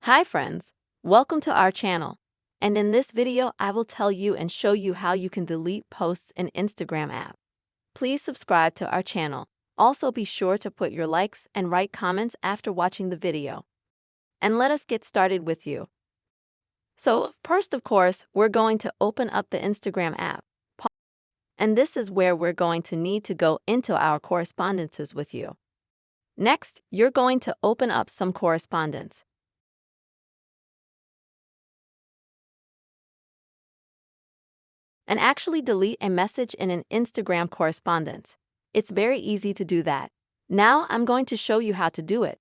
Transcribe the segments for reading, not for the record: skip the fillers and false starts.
Hi friends, welcome to our channel. And in this video, I will tell you and show you how you can delete posts in Instagram app. Please subscribe to our channel. Also be sure to put your likes and write comments after watching the video. And let us get started with you. So first, of course, we're going to open up the Instagram app. And this is where we're going to need to go into our correspondences with you. Next, you're going to open up some correspondence. And actually delete a message in an Instagram correspondence. It's very easy to do that. Now I'm going to show you how to do it.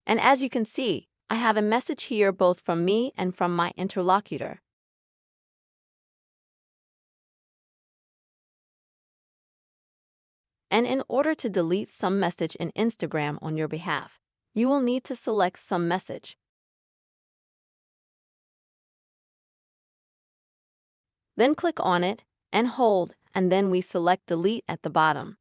And as you can see, I have a message here both from me and from my interlocutor. And in order to delete some message in Instagram on your behalf, you will need to select some message. Then click on it and hold, and then we select delete at the bottom.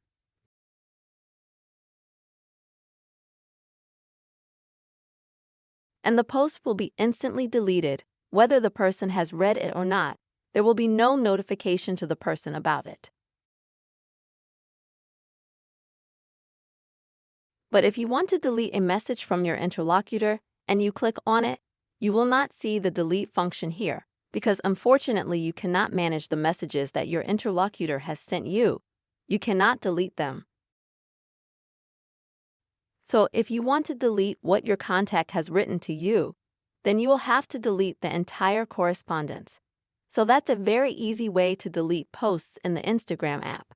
And the post will be instantly deleted, whether the person has read it or not. There will be no notification to the person about it. But if you want to delete a message from your interlocutor and you click on it, you will not see the delete function here, because unfortunately you cannot manage the messages that your interlocutor has sent you. You cannot delete them. So if you want to delete what your contact has written to you, then you will have to delete the entire correspondence. So that's a very easy way to delete posts in the Instagram app.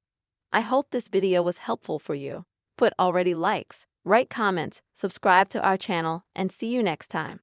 I hope this video was helpful for you. Put already likes, write comments, subscribe to our channel, and see you next time.